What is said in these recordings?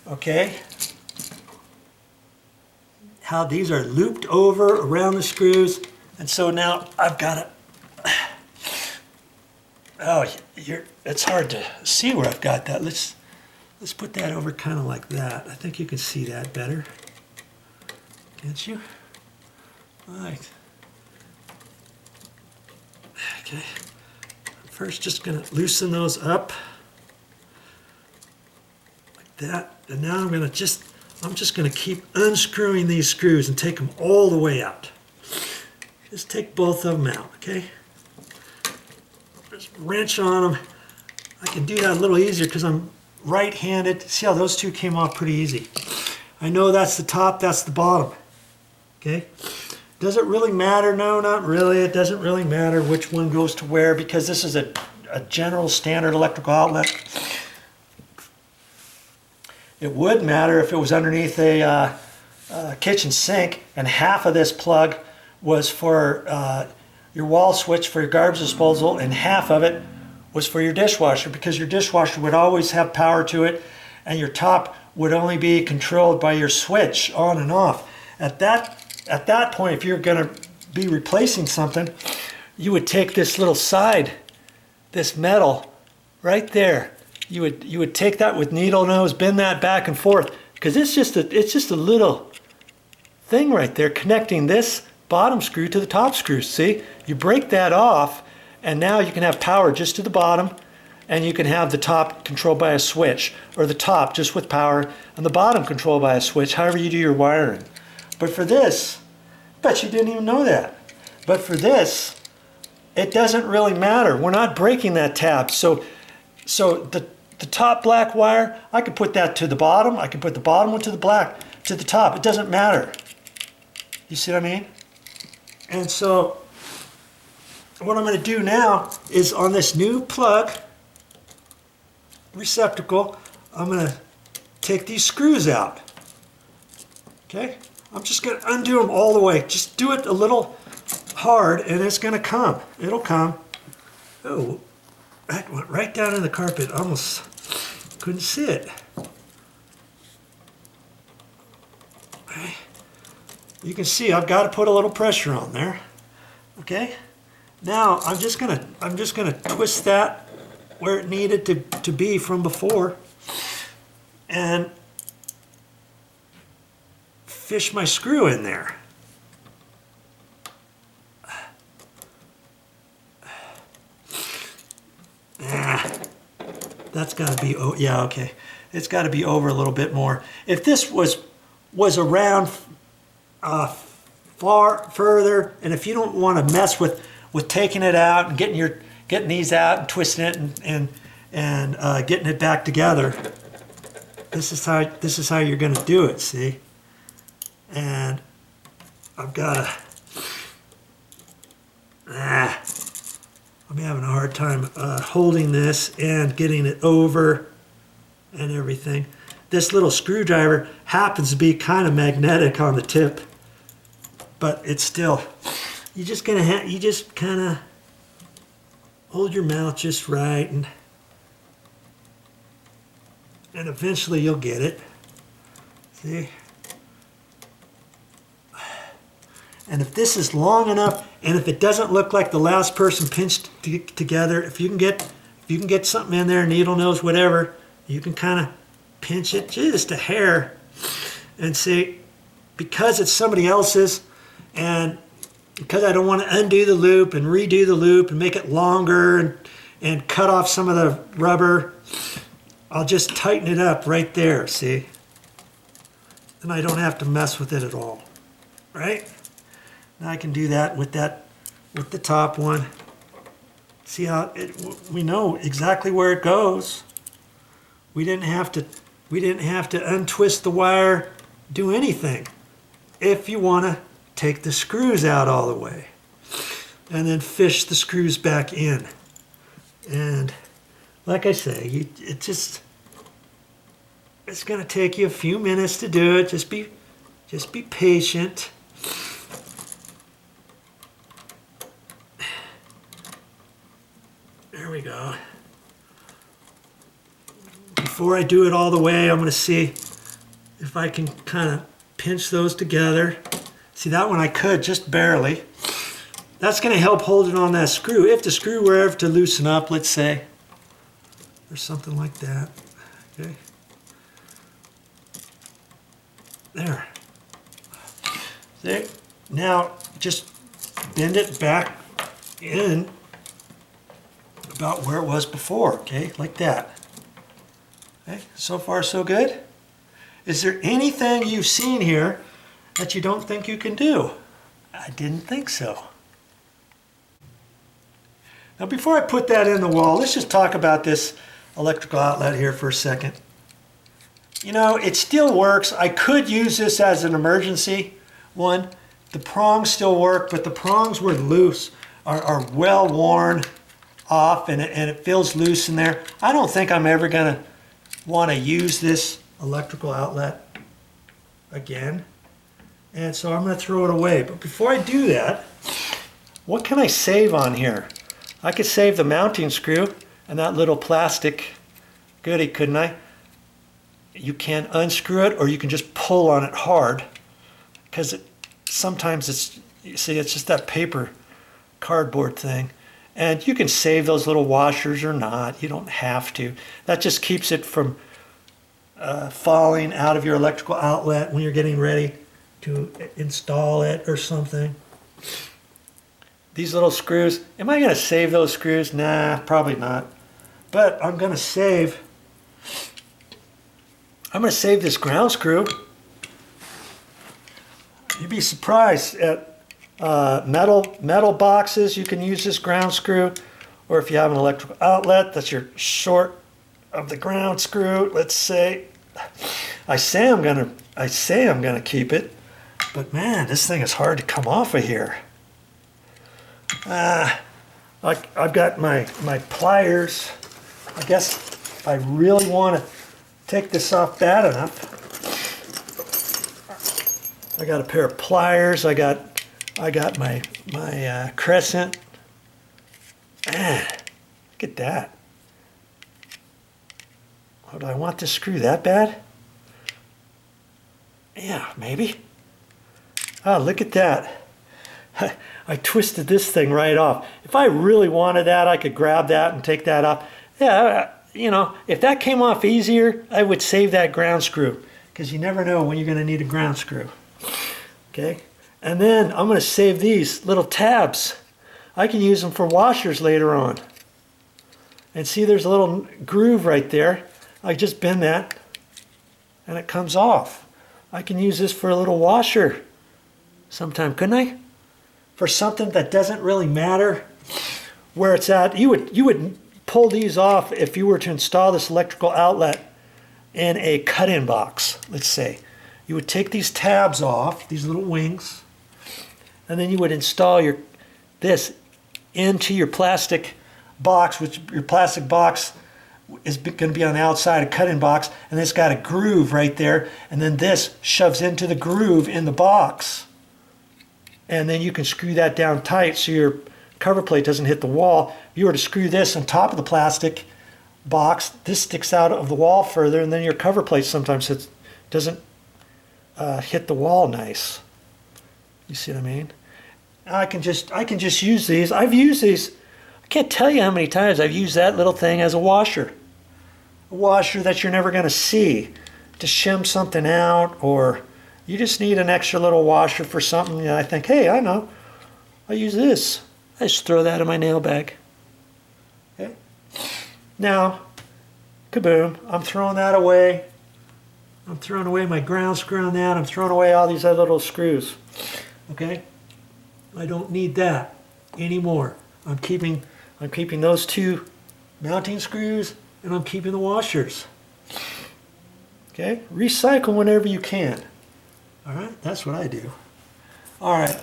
Okay. How these are looped over around the screws. And so now I've got to, oh, it's hard to see where I've got that. Let's put that over kind of like that. I think you can see that better. Can't you? All right. Okay. First, just going to loosen those up like that. And now I'm just going to keep unscrewing these screws and take them all the way out. Just take both of them out, okay? Just wrench on them. I can do that a little easier because I'm right-handed. See how those two came off pretty easy. I know that's the top, that's the bottom. Okay? Does it really matter? No, not really. It doesn't really matter which one goes to where because this is a general standard electrical outlet. It would matter if it was underneath a kitchen sink and half of this plug was for your wall switch for your garbage disposal and half of it was for your dishwasher because your dishwasher would always have power to it and your top would only be controlled by your switch on and off. At that point, if you're going to be replacing something, you would take this little side, this metal right there. You would take that with needle nose, bend that back and forth because it's just a little thing right there connecting this bottom screw to the top screw. See, you break that off, and now you can have power just to the bottom, and you can have the top controlled by a switch, or the top just with power, and the bottom controlled by a switch. However you do your wiring. But for this, bet you didn't even know that. But for this, it doesn't really matter. We're not breaking that tab. So the top black wire, I could put that to the bottom. I could put the bottom one to the top. It doesn't matter. You see what I mean? And so what I'm going to do now is on this new plug receptacle, I'm going to take these screws out. Okay? I'm just going to undo them all the way. Just do it a little hard and it's going to come. It'll come. Oh, that went right down in the carpet. Almost couldn't see it. Okay. You can see I've got to put a little pressure on there. Okay? Now I'm just gonna twist that where it needed to be from before and fish my screw in there. That's got to be, oh yeah, okay. It's got to be over a little bit more. If this was around far further, and if you don't want to mess with taking it out and getting these out and twisting it and getting it back together, this is how you're going to do it. See, and I've got to. I'm having a hard time holding this and getting it over and everything. This little screwdriver happens to be kind of magnetic on the tip, but it's still, you just kind of hold your mouth just right and eventually you'll get it. See? And if this is long enough, and if it doesn't look like the last person pinched together, if you can get something in there, needle nose, whatever, you can kind of pinch it just a hair and say, because it's somebody else's, and because I don't want to undo the loop and redo the loop and make it longer and cut off some of the rubber, I'll just tighten it up right there, see? And I don't have to mess with it at all, right? Now I can do that with the top one. See how we know exactly where it goes. We didn't have to untwist the wire, do anything. If you want to take the screws out all the way and then fish the screws back in. And like I say, it's going to take you a few minutes to do it. Just be patient. There we go. Before I do it all the way, I'm going to see if I can kind of pinch those together. See, that one I could just barely. That's going to help hold it on that screw. If the screw were ever to loosen up, let's say, or something like that. Okay. There. See? Now just bend it back in about where it was before, okay, like that. Okay, so far so good. Is there anything you've seen here that you don't think you can do? I didn't think so. Now before I put that in the wall, let's just talk about this electrical outlet here for a second. You know, it still works. I could use this as an emergency one. The prongs still work, but the prongs were loose, are well worn off, and it feels loose in there. I don't think I'm ever going to want to use this electrical outlet again, and so I'm going to throw it away. But before I do that, what can I save on here? I could save the mounting screw and that little plastic goodie, couldn't I? You can unscrew it, or you can just pull on it hard, because sometimes it's, you see, it's just that paper cardboard thing. And you can save those little washers or not. You don't have to. That just keeps it from falling out of your electrical outlet when you're getting ready to install it or something. These little screws, am I going to save those screws? Nah, probably not. But I'm going to save this ground screw. You'd be surprised at metal boxes. You can use this ground screw, or if you have an electrical outlet that's your short of the ground screw. Let's say I say I'm gonna keep it, but man, this thing is hard to come off of here. I've got my pliers. I guess if I really want to take this off bad enough, I got a pair of pliers. I got my crescent. Man, look at that. Oh, do I want to screw that bad? Yeah, maybe. Oh, look at that. I twisted this thing right off. If I really wanted that, I could grab that and take that off. Yeah, you know, if that came off easier, I would save that ground screw, because you never know when you're going to need a ground screw. Okay, and then I'm going to save these little tabs. I can use them for washers later on. And see, there's a little groove right there. I just bend that and it comes off. I can use this for a little washer sometime, couldn't I? For something that doesn't really matter where it's at. You would pull these off if you were to install this electrical outlet in a cut-in box, let's say. You would take these tabs off, these little wings, and then you would install this into your plastic box, which your plastic box is going to be on the outside, a cut-in box, and it's got a groove right there, and then this shoves into the groove in the box. And then you can screw that down tight so your cover plate doesn't hit the wall. If you were to screw this on top of the plastic box, this sticks out of the wall further, and then your cover plate sometimes doesn't hit the wall nice. You see what I mean? I can just use these. I've used these. I can't tell you how many times I've used that little thing as a washer. A washer that you're never going to see, to shim something out, or you just need an extra little washer for something. And I think, hey, I know, I'll use this. I just throw that in my nail bag. Okay. Now, kaboom, I'm throwing that away. I'm throwing away my ground screw on that. I'm throwing away all these other little screws. Okay? I don't need that anymore. I'm keeping those two mounting screws, and I'm keeping the washers. Okay? Recycle whenever you can. All right? That's what I do. All right.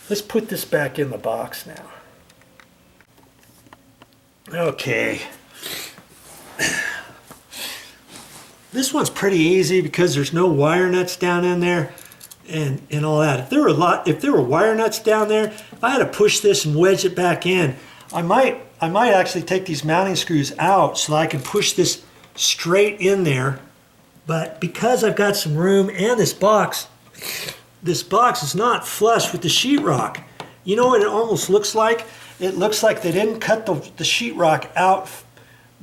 Let's put this back in the box now. Okay. This one's pretty easy because there's no wire nuts down in there and all that. If there were wire nuts down there, if I had to push this and wedge it back in, I might actually take these mounting screws out so that I can push this straight in there But because I've got some room and this box is not flush with the sheetrock. You know what it almost looks like? It looks like they didn't cut the sheetrock out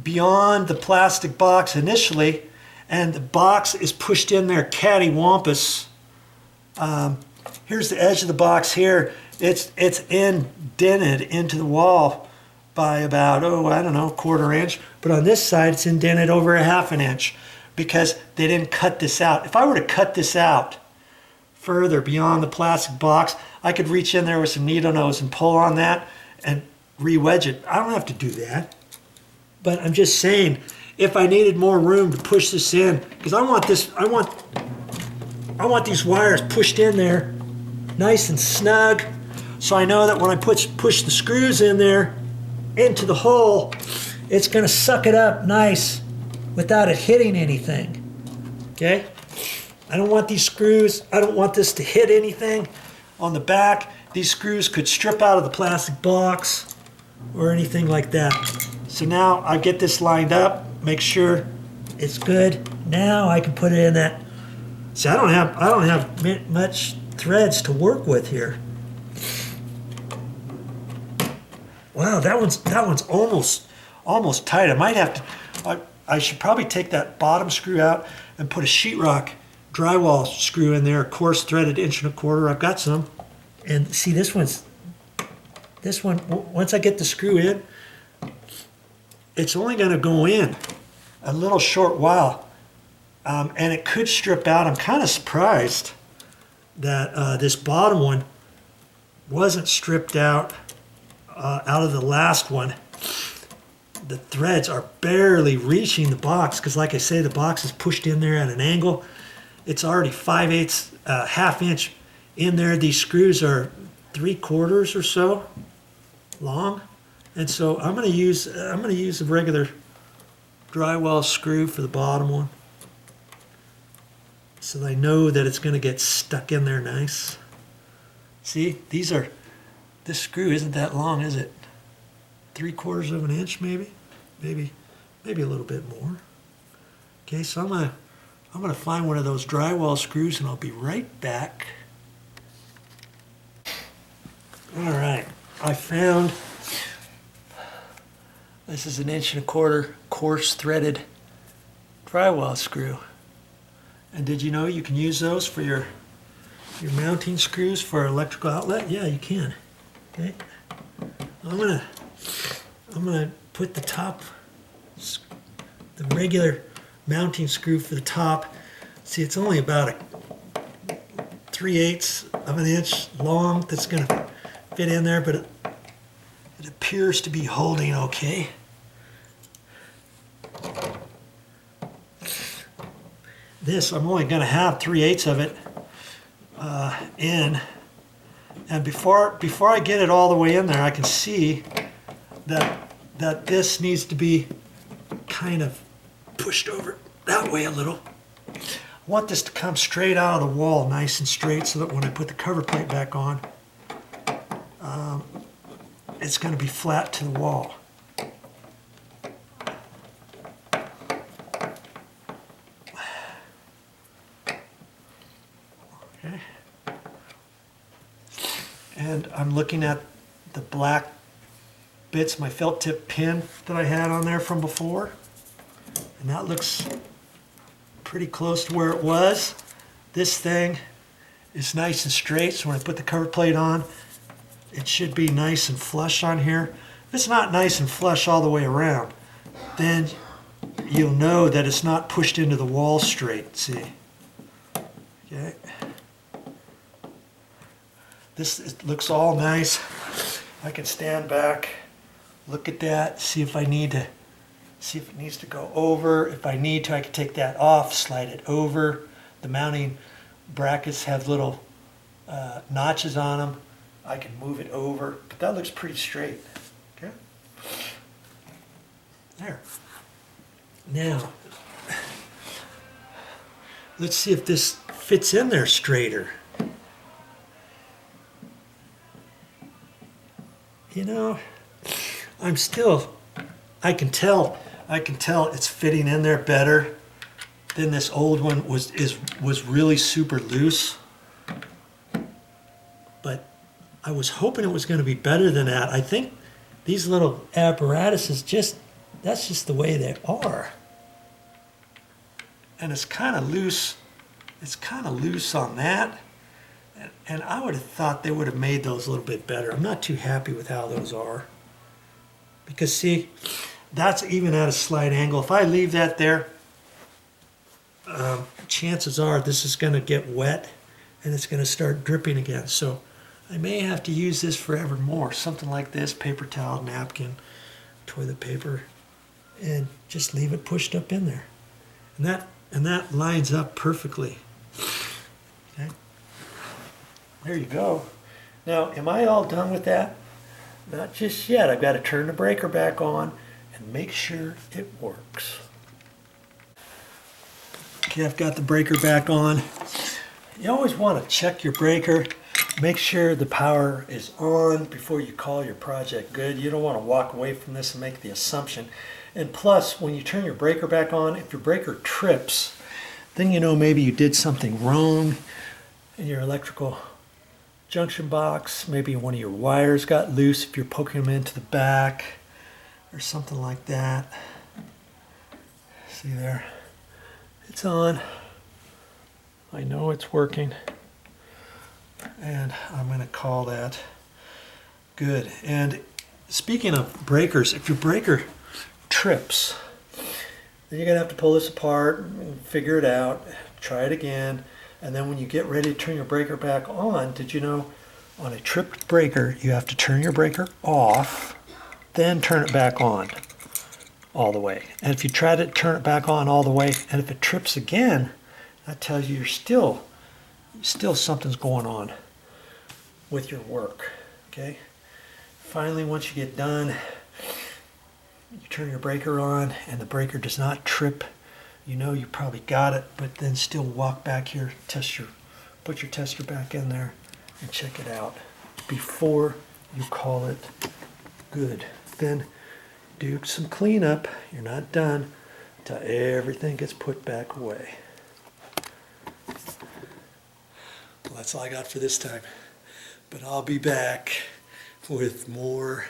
beyond the plastic box initially, and the box is pushed in there cattywampus. Here's the edge of the box here. It's indented into the wall by about, I don't know, 1/4 inch. But on this side, it's indented over 1/2 inch because they didn't cut this out. If I were to cut this out further beyond the plastic box, I could reach in there with some needle nose and pull on that and re-wedge it. I don't have to do that. But I'm just saying, if I needed more room to push this in, because I want these wires pushed in there nice and snug, so I know that when I push the screws in there into the hole, it's going to suck it up nice without it hitting anything. Okay? I don't want these screws, I don't want this to hit anything on the back. These screws could strip out of the plastic box or anything like that. So now I get this lined up, make sure it's good. Now I can put it in that. See, I don't have much threads to work with here. Wow, that one's almost tight. I might have to. I should probably take that bottom screw out and put a sheetrock drywall screw in there, coarse threaded 1 1/4 inch. I've got some. And see, this one, once I get the screw in, it's only going to go in a little short while. And it could strip out. I'm kind of surprised that this bottom one wasn't stripped out of the last one. The threads are barely reaching the box because, like I say, the box is pushed in there at an angle. It's already 5/8, 1/2 inch in there. These screws are 3/4 or so long, and so I'm going to use a regular drywall screw for the bottom one, so that I know that it's going to get stuck in there nice. See, this screw isn't that long, is it? 3/4 inch, maybe a little bit more. Okay, so I'm gonna find one of those drywall screws, and I'll be right back. All right, I found. This is an 1 1/4 inch coarse threaded drywall screw. And did you know you can use those for your mounting screws for electrical outlet? Yeah, you can. Okay. I'm gonna put the regular mounting screw for the top. See, it's only about 3/8 inch long. That's gonna fit in there, but it appears to be holding okay. This, I'm only going to have 3/8 of it in, and before I get it all the way in there, I can see that this needs to be kind of pushed over that way a little. I want this to come straight out of the wall, nice and straight, so that when I put the cover plate back on, it's going to be flat to the wall. And I'm looking at the black bits, my felt tip pin that I had on there from before. And that looks pretty close to where it was. This thing is nice and straight, so when I put the cover plate on, it should be nice and flush on here. If it's not nice and flush all the way around, then you'll know that it's not pushed into the wall straight, see? Okay. It looks all nice. I can stand back, look at that, see if it needs to go over. If I need to, I can take that off, slide it over. The mounting brackets have little notches on them. I can move it over, but that looks pretty straight. Okay. There. Now, let's see if this fits in there straighter. You know, I can tell it's fitting in there better. then this old one was really super loose. But I was hoping it was going to be better than that. I think these little apparatuses that's just the way they are. And it's kind of loose. It's kind of loose on that. And I would have thought they would have made those a little bit better. I'm not too happy with how those are. Because see, that's even at a slight angle. If I leave that there, chances are this is going to get wet and it's going to start dripping again. So I may have to use this forevermore. Something like this, paper towel, napkin, toilet paper, and just leave it pushed up in there. And that lines up perfectly. Okay. There you go. Now, am I all done with that? Not just yet. I've got to turn the breaker back on and make sure it works. Okay, I've got the breaker back on. You always want to check your breaker. Make sure the power is on before you call your project good. You don't want to walk away from this and make the assumption. And plus, when you turn your breaker back on, if your breaker trips, then you know maybe you did something wrong in your electrical junction box. Maybe one of your wires got loose if you're poking them into the back or something like that. See there? It's on. I know it's working. And I'm going to call that good. And speaking of breakers, if your breaker trips, then you're going to have to pull this apart and figure it out, try it again, and then when you get ready to turn your breaker back on, did you know on a tripped breaker you have to turn your breaker off, then turn it back on all the way. And if you try to turn it back on all the way, and if it trips again, that tells you you're still something's going on with your work. Okay. Finally, once you get done, you turn your breaker on and the breaker does not trip. You know you probably got it, but then still walk back here, put your tester back in there and check it out before you call it good. Then do some cleanup. You're not done until everything gets put back away. Well, that's all I got for this time. But I'll be back with more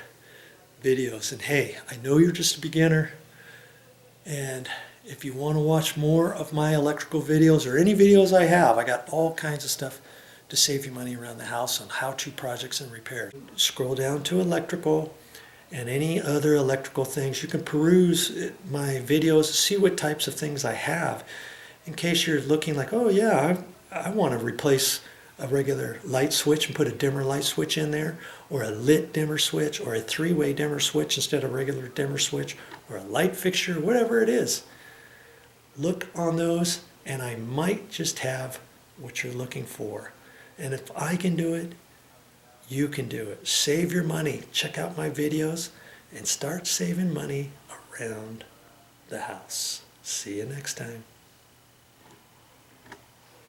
videos. And hey, I know you're just a beginner, and if you want to watch more of my electrical videos or any videos I have, I got all kinds of stuff to save you money around the house on how-to projects and repairs. Scroll down to electrical and any other electrical things. You can peruse my videos, see what types of things I have, in case you're looking like, oh yeah, I want to replace a regular light switch and put a dimmer light switch in there, or a lit dimmer switch, or a three-way dimmer switch instead of a regular dimmer switch, or a light fixture, whatever it is. Look on those and I might just have what you're looking for. And if I can do it, you can do it. Save your money. Check out my videos and start saving money around the house. See you next time.